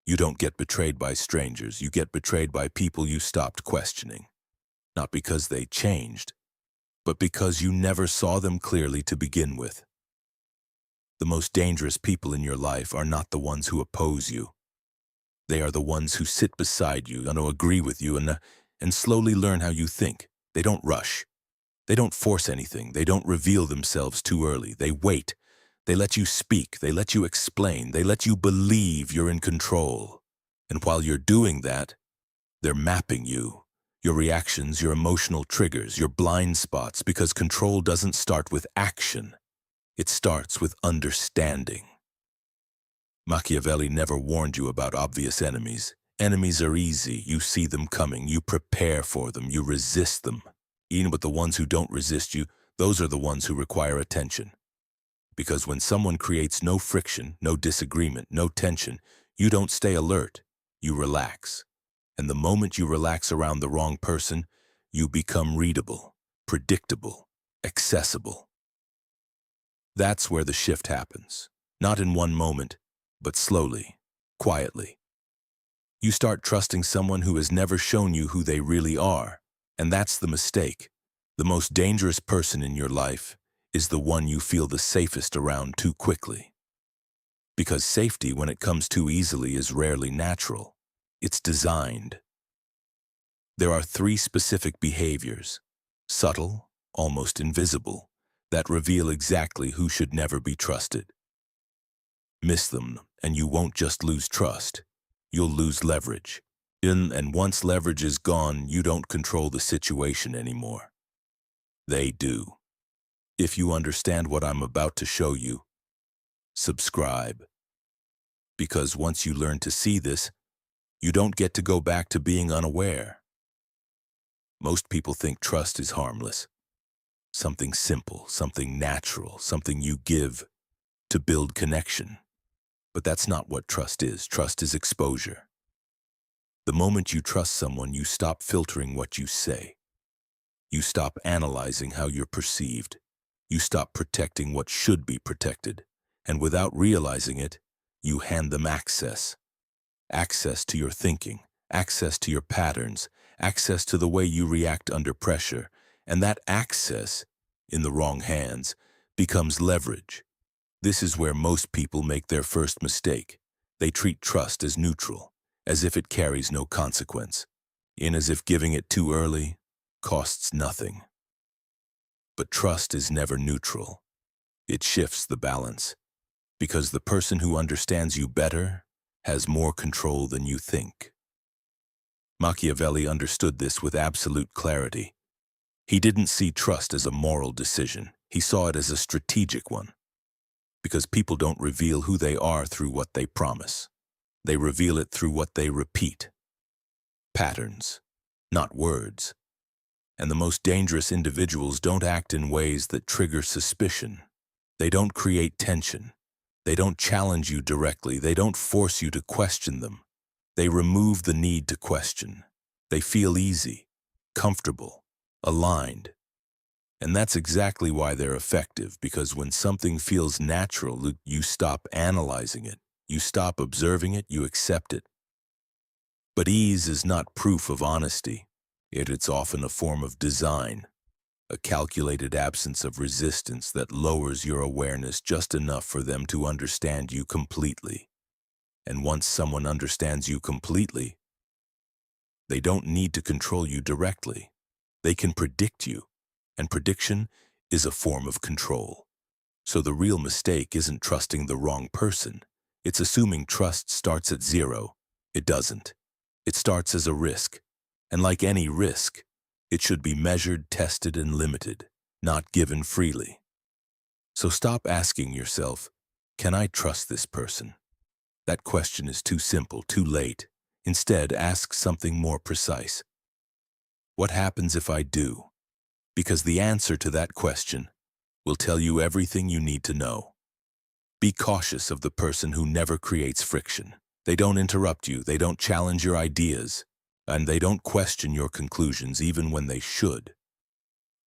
You don't get betrayed by strangers. You get betrayed by people you stopped questioning. Not because they changed, but because you never saw them clearly to begin with. The most dangerous people in your life are not the ones who oppose you. They are the ones who sit beside you and who agree with you and slowly learn how you think. They don't rush. They don't force anything. They don't reveal themselves too early. They wait. They let you speak. They let you explain. They let you believe you're in control. And while you're doing that, they're mapping you, your reactions, your emotional triggers, your blind spots, because control doesn't start with action. It starts with understanding. Machiavelli never warned you about obvious enemies. Enemies are easy. You see them coming. You prepare for them. You resist them. Even with the ones who don't resist you, those are the ones who require attention. Because when someone creates no friction, no disagreement, no tension, you don't stay alert. You relax. And the moment you relax around the wrong person, you become readable, predictable, accessible. That's where the shift happens. Not in one moment, but slowly, quietly. You start trusting someone who has never shown you who they really are. And that's the mistake. The most dangerous person in your life is the one you feel the safest around too quickly. Because safety, when it comes too easily, is rarely natural. It's designed. There are 3 specific behaviors, subtle, almost invisible, that reveal exactly who should never be trusted. Miss them, and you won't just lose trust. You'll lose leverage. And once leverage is gone, you don't control the situation anymore. They do. If you understand what I'm about to show you, subscribe. Because once you learn to see this, you don't get to go back to being unaware. Most people think trust is harmless. Something simple, something natural, something you give to build connection. But that's not what trust is. Trust is exposure. The moment you trust someone, you stop filtering what you say. You stop analyzing how you're perceived. You stop protecting what should be protected. And without realizing it, you hand them access. Access to your thinking, access to your patterns, access to the way you react under pressure. And that access, in the wrong hands, becomes leverage. This is where most people make their first mistake. They treat trust as neutral, as if it carries no consequence, and as if giving it too early costs nothing. But trust is never neutral. It shifts the balance, because the person who understands you better has more control than you think. Machiavelli understood this with absolute clarity. He didn't see trust as a moral decision. He saw it as a strategic one. Because people don't reveal who they are through what they promise. They reveal it through what they repeat. Patterns, not words. And the most dangerous individuals don't act in ways that trigger suspicion. They don't create tension. They don't challenge you directly. They don't force you to question them. They remove the need to question. They feel easy, comfortable, aligned. And that's exactly why they're effective, because when something feels natural, you stop analyzing it. You stop observing it, you accept it. But ease is not proof of honesty, yet it's often a form of design, a calculated absence of resistance that lowers your awareness just enough for them to understand you completely. And once someone understands you completely, they don't need to control you directly. They can predict you, and prediction is a form of control. So the real mistake isn't trusting the wrong person. It's assuming trust starts at 0. It doesn't. It starts as a risk. And like any risk, it should be measured, tested, and limited, not given freely. So stop asking yourself, can I trust this person? That question is too simple, too late. Instead, ask something more precise. What happens if I do? Because the answer to that question will tell you everything you need to know. Be cautious of the person who never creates friction. They don't interrupt you, they don't challenge your ideas, and they don't question your conclusions even when they should.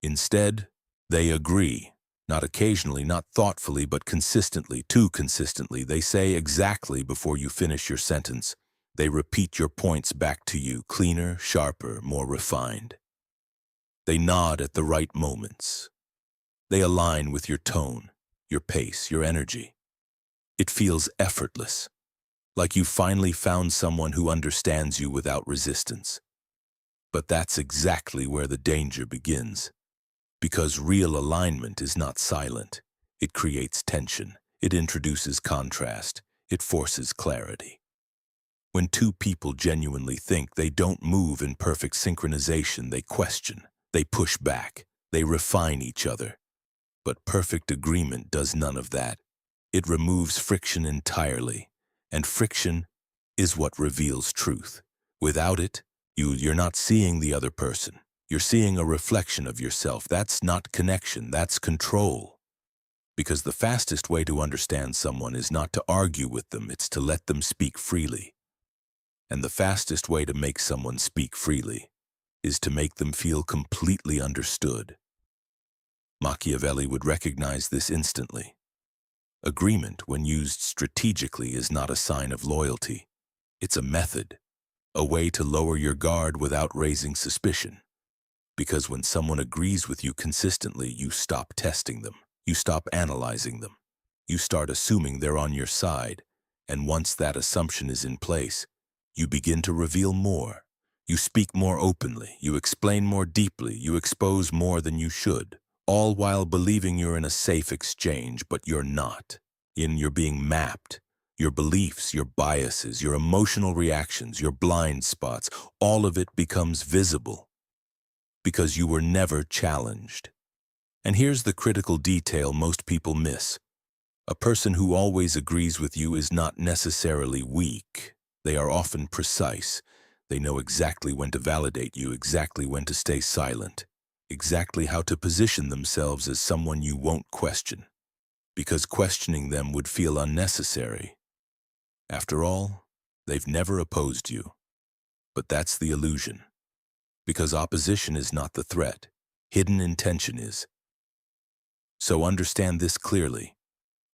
Instead, they agree, not occasionally, not thoughtfully, but consistently, too consistently. They say exactly before you finish your sentence, They repeat your points back to you, cleaner, sharper, more refined. They nod at the right moments. They align with your tone, your pace, your energy. It feels effortless, like you finally found someone who understands you without resistance. But that's exactly where the danger begins. Because real alignment is not silent. It creates tension. It introduces contrast. It forces clarity. When two people genuinely think, they don't move in perfect synchronization. They question. They push back. They refine each other. But perfect agreement does none of that. It removes friction entirely. And friction is what reveals truth. Without it, you're not seeing the other person. You're seeing a reflection of yourself. That's not connection, that's control. Because the fastest way to understand someone is not to argue with them, it's to let them speak freely. And the fastest way to make someone speak freely is to make them feel completely understood. Machiavelli would recognize this instantly. Agreement, when used strategically, is not a sign of loyalty. It's a method, a way to lower your guard without raising suspicion. Because when someone agrees with you consistently, you stop testing them. You stop analyzing them. You start assuming they're on your side. And once that assumption is in place, you begin to reveal more. You speak more openly. You explain more deeply. You expose more than you should. All while believing you're in a safe exchange, but you're not. You're being mapped. Your beliefs, your biases, your emotional reactions, your blind spots, all of it becomes visible. Because you were never challenged. And here's the critical detail most people miss. A person who always agrees with you is not necessarily weak. They are often precise. They know exactly when to validate you, exactly when to stay silent, exactly how to position themselves as someone you won't question. Because questioning them would feel unnecessary. After all, they've never opposed you. But that's the illusion. Because opposition is not the threat. Hidden intention is. So understand this clearly.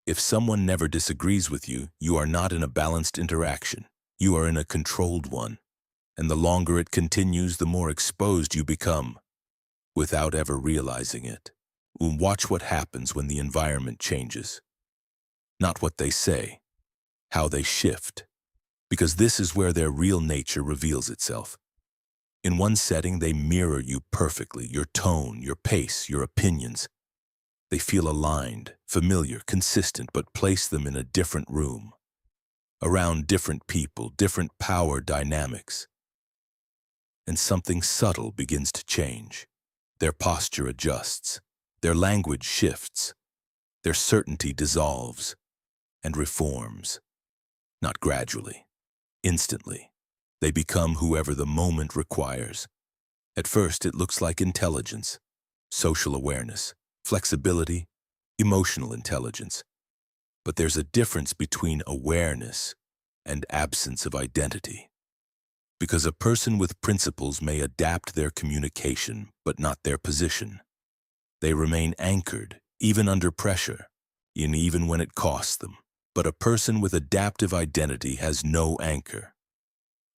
If someone never disagrees with you, you are not in a balanced interaction. You are in a controlled one. And the longer it continues, the more exposed you become, without ever realizing it. Watch what happens when the environment changes. Not what they say, how they shift. Because this is where their real nature reveals itself. In one setting, they mirror you perfectly, your tone, your pace, your opinions. They feel aligned, familiar, consistent, but place them in a different room, around different people, different power dynamics. And something subtle begins to change. Their posture adjusts, their language shifts, their certainty dissolves and reforms. Not gradually, instantly. They become whoever the moment requires. At first, it looks like intelligence, social awareness, flexibility, emotional intelligence. But there's a difference between awareness and absence of identity. Because a person with principles may adapt their communication, but not their position. They remain anchored, even under pressure, and even when it costs them. But a person with adaptive identity has no anchor.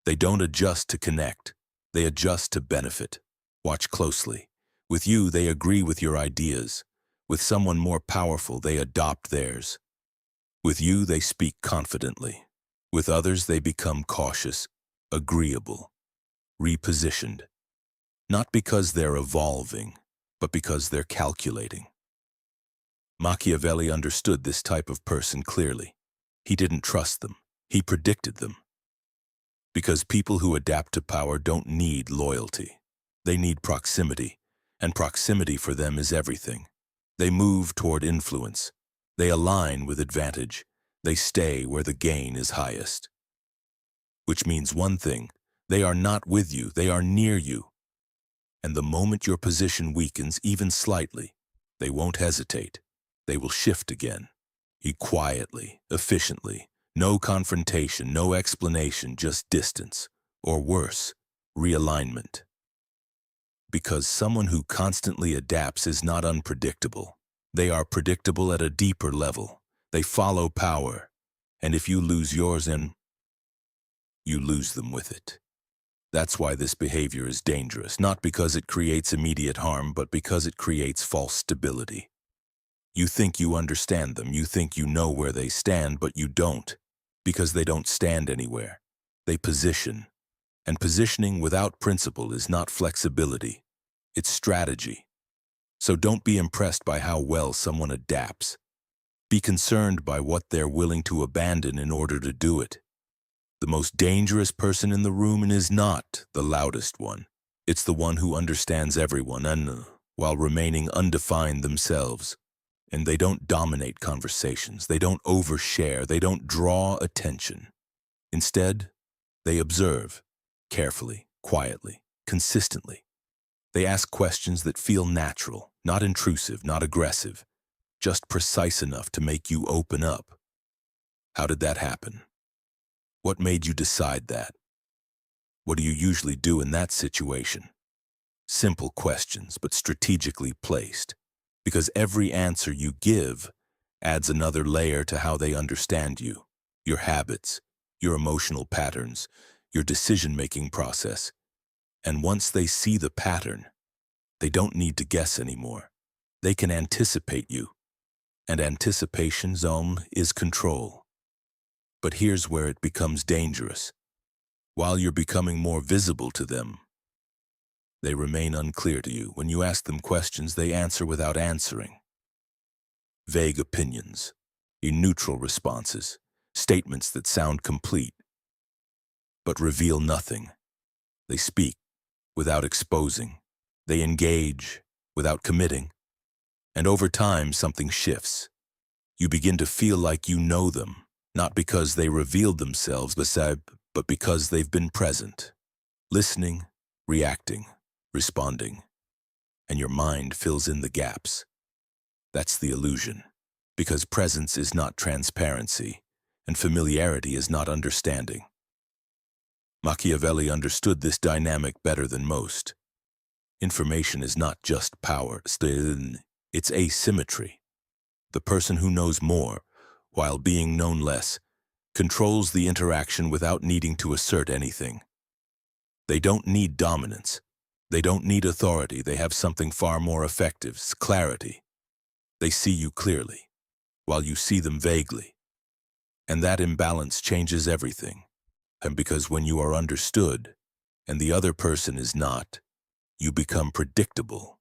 They don't adjust to connect. They adjust to benefit. Watch closely. With you, they agree with your ideas. With someone more powerful, they adopt theirs. With you, they speak confidently. With others, they become cautious, agreeable, repositioned. Not because they're evolving, but because they're calculating. Machiavelli understood this type of person clearly. He didn't trust them. He predicted them. Because people who adapt to power don't need loyalty. They need proximity, and proximity for them is everything. They move toward influence. They align with advantage. They stay where the gain is highest. Which means one thing, they are not with you, they are near you. And the moment your position weakens, even slightly, they won't hesitate. They will shift again. Quietly, efficiently. No confrontation, no explanation, just distance. Or worse, realignment. Because someone who constantly adapts is not unpredictable. They are predictable at a deeper level. They follow power. And if you lose yours, you lose them with it. That's why this behavior is dangerous, not because it creates immediate harm, but because it creates false stability. You think you understand them, you think you know where they stand, but you don't, because they don't stand anywhere. They position. And positioning without principle is not flexibility, it's strategy. So don't be impressed by how well someone adapts. Be concerned by what they're willing to abandon in order to do it. The most dangerous person in the room is not the loudest one. It's the one who understands everyone and while remaining undefined themselves. And they don't dominate conversations. They don't overshare. They don't draw attention. Instead, they observe carefully, quietly, consistently. They ask questions that feel natural, not intrusive, not aggressive, just precise enough to make you open up. How did that happen? What made you decide that? What do you usually do in that situation? Simple questions, but strategically placed, because every answer you give adds another layer to how they understand you, your habits, your emotional patterns, your decision-making process. And once they see the pattern, they don't need to guess anymore. They can anticipate you. And anticipation zone is control. But here's where it becomes dangerous. While you're becoming more visible to them, they remain unclear to you. When you ask them questions, they answer without answering. Vague opinions, neutral responses, statements that sound complete, but reveal nothing. They speak without exposing. They engage without committing. And over time, something shifts. You begin to feel like you know them, not because they revealed themselves, but because they've been present, listening, reacting, responding, and your mind fills in the gaps. That's the illusion, because presence is not transparency, and familiarity is not understanding. Machiavelli understood this dynamic better than most. Information is not just power, it's asymmetry. The person who knows more, while being known less, controls the interaction without needing to assert anything. They don't need dominance. They don't need authority. They have something far more effective, clarity. They see you clearly, while you see them vaguely. And that imbalance changes everything. And because when you are understood, and the other person is not, you become predictable.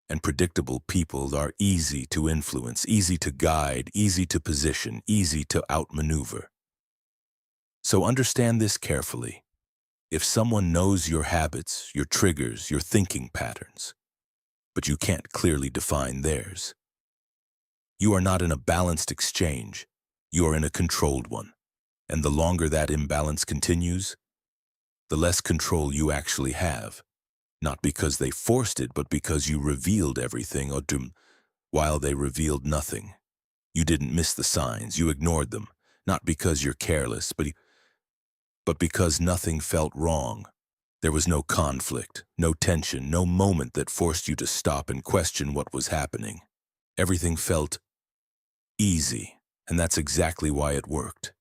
And predictable people are easy to influence, easy to guide, easy to position, easy to outmaneuver. So understand this carefully. If someone knows your habits, your triggers, your thinking patterns, but you can't clearly define theirs, you are not in a balanced exchange, you are in a controlled one. And the longer that imbalance continues, the less control you actually have. Not because they forced it, but because you revealed everything, while they revealed nothing. You didn't miss the signs, you ignored them, not because you're careless, but because nothing felt wrong. There was no conflict, no tension, no moment that forced you to stop and question what was happening. Everything felt easy, and that's exactly why it worked.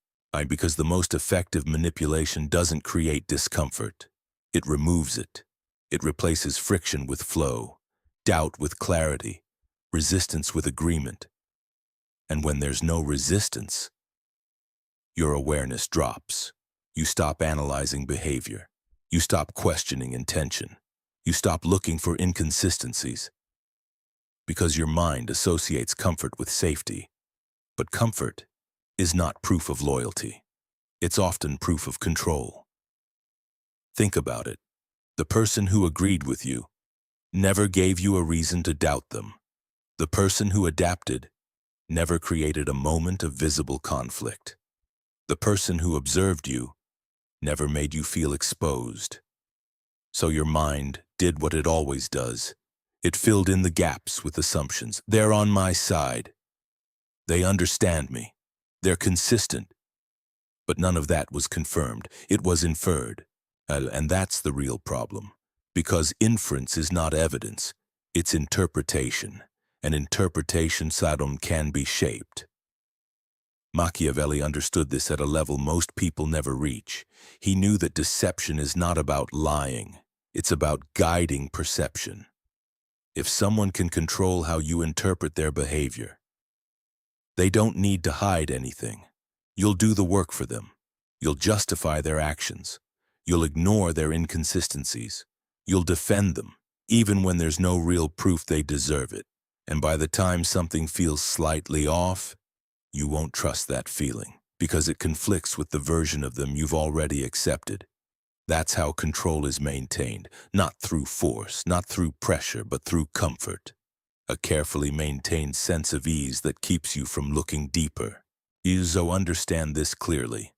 Because the most effective manipulation doesn't create discomfort, it removes it. It replaces friction with flow, doubt with clarity, resistance with agreement. And when there's no resistance, your awareness drops. You stop analyzing behavior. You stop questioning intention. You stop looking for inconsistencies. Because your mind associates comfort with safety. But comfort is not proof of loyalty. It's often proof of control. Think about it. The person who agreed with you never gave you a reason to doubt them. The person who adapted never created a moment of visible conflict. The person who observed you never made you feel exposed. So your mind did what it always does. It filled in the gaps with assumptions. They're on my side. They understand me. They're consistent. But none of that was confirmed. It was inferred. And that's the real problem. Because inference is not evidence. It's interpretation. And interpretation, Sadom, can be shaped. Machiavelli understood this at a level most people never reach. He knew that deception is not about lying. It's about guiding perception. If someone can control how you interpret their behavior, they don't need to hide anything. You'll do the work for them. You'll justify their actions. You'll ignore their inconsistencies. You'll defend them, even when there's no real proof they deserve it. And by the time something feels slightly off, you won't trust that feeling, because it conflicts with the version of them you've already accepted. That's how control is maintained, not through force, not through pressure, but through comfort. A carefully maintained sense of ease that keeps you from looking deeper. So understand this clearly.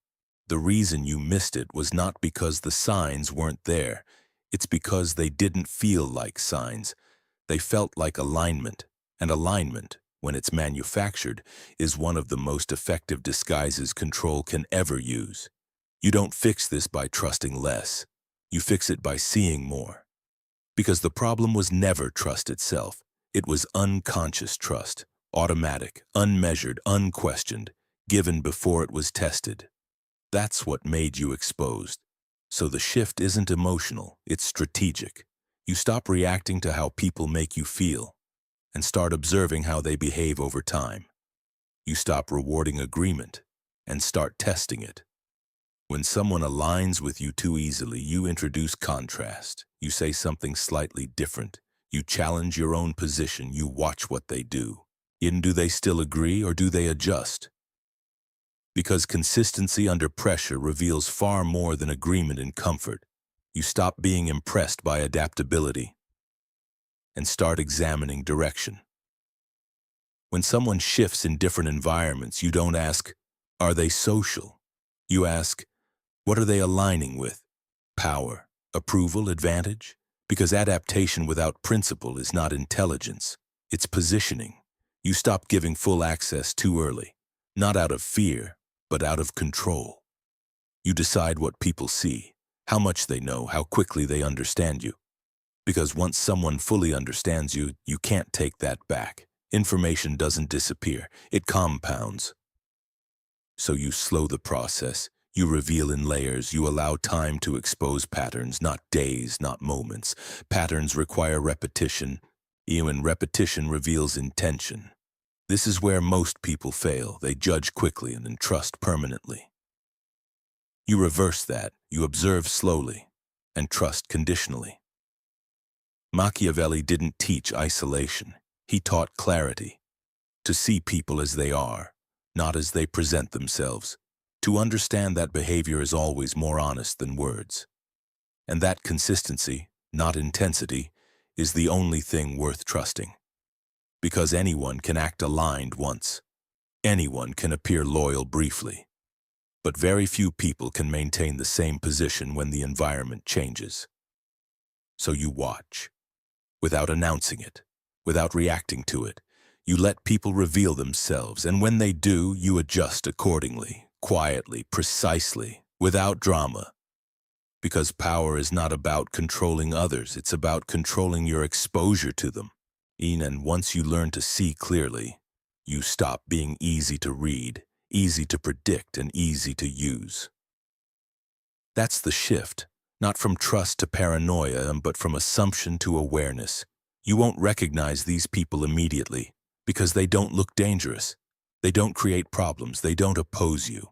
The reason you missed it was not because the signs weren't there. It's because they didn't feel like signs. They felt like alignment. And alignment, when it's manufactured, is one of the most effective disguises control can ever use. You don't fix this by trusting less. You fix it by seeing more. Because the problem was never trust itself. It was unconscious trust, automatic, unmeasured, unquestioned, given before it was tested. That's what made you exposed. So the shift isn't emotional, it's strategic. You stop reacting to how people make you feel and start observing how they behave over time. You stop rewarding agreement and start testing it. When someone aligns with you too easily, you introduce contrast. You say something slightly different. You challenge your own position. You watch what they do. Do they still agree or do they adjust? Because consistency under pressure reveals far more than agreement in comfort. You stop being impressed by adaptability and start examining direction. When someone shifts in different environments, you don't ask, are they social? You ask, what are they aligning with? Power, approval, advantage? Because adaptation without principle is not intelligence, it's positioning. You stop giving full access too early, not out of fear, but out of control. You decide what people see, how much they know, how quickly they understand you. Because once someone fully understands you, you can't take that back. Information doesn't disappear, it compounds. So you slow the process. You reveal in layers. You allow time to expose patterns, not days, not moments. Patterns require repetition. Even repetition reveals intention. This is where most people fail. They judge quickly and entrust permanently. You reverse that. You observe slowly and trust conditionally. Machiavelli didn't teach isolation. He taught clarity. To see people as they are, not as they present themselves. To understand that behavior is always more honest than words. And that consistency, not intensity, is the only thing worth trusting. Because anyone can act aligned once. Anyone can appear loyal briefly. But very few people can maintain the same position when the environment changes. So you watch, without announcing it, without reacting to it. You let people reveal themselves, and when they do, you adjust accordingly. Quietly, precisely, without drama. Because power is not about controlling others, it's about controlling your exposure to them. And once you learn to see clearly, you stop being easy to read, easy to predict, and easy to use. That's the shift, not from trust to paranoia, but from assumption to awareness. You won't recognize these people immediately, because they don't look dangerous. They don't create problems, they don't oppose you.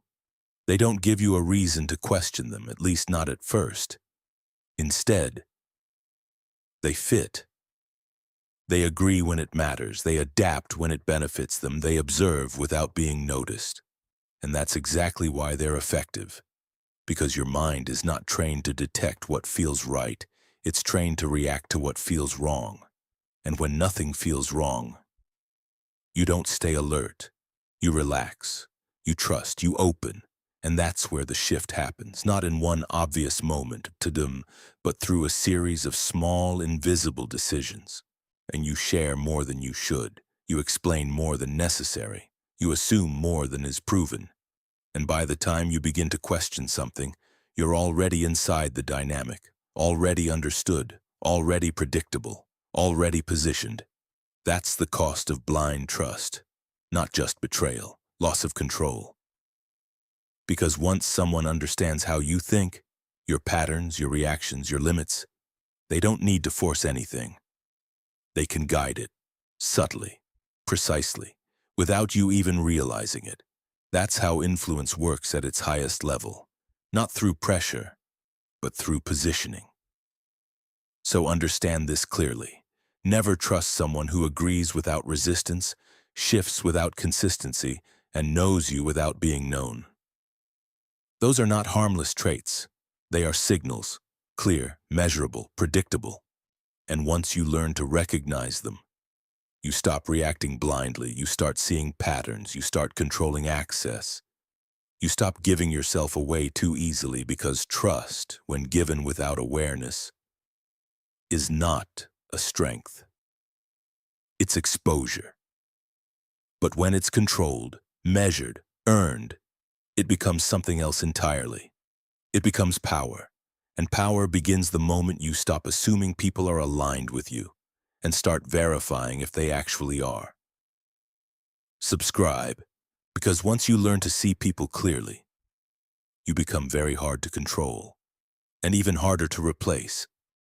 They don't give you a reason to question them, at least not at first. Instead, they fit. They agree when it matters, they adapt when it benefits them, they observe without being noticed. And that's exactly why they're effective. Because your mind is not trained to detect what feels right, it's trained to react to what feels wrong. And when nothing feels wrong, you don't stay alert. You relax, you trust, you open. And that's where the shift happens, not in one obvious moment, but through a series of small, invisible decisions. And you share more than you should. You explain more than necessary. You assume more than is proven. And by the time you begin to question something, you're already inside the dynamic, already understood, already predictable, already positioned. That's the cost of blind trust. Not just betrayal, loss of control. Because once someone understands how you think, your patterns, your reactions, your limits, they don't need to force anything. They can guide it, subtly, precisely, without you even realizing it. That's how influence works at its highest level, not through pressure, but through positioning. So understand this clearly. Never trust someone who agrees without resistance, shifts without consistency, and knows you without being known. Those are not harmless traits. They are signals, clear, measurable, predictable. And once you learn to recognize them, you stop reacting blindly, you start seeing patterns, you start controlling access. You stop giving yourself away too easily, because trust, when given without awareness, is not a strength. It's exposure. But when it's controlled, measured, earned, it becomes something else entirely. It becomes power. And power begins the moment you stop assuming people are aligned with you and start verifying if they actually are. Subscribe, because once you learn to see people clearly, you become very hard to control and even harder to replace.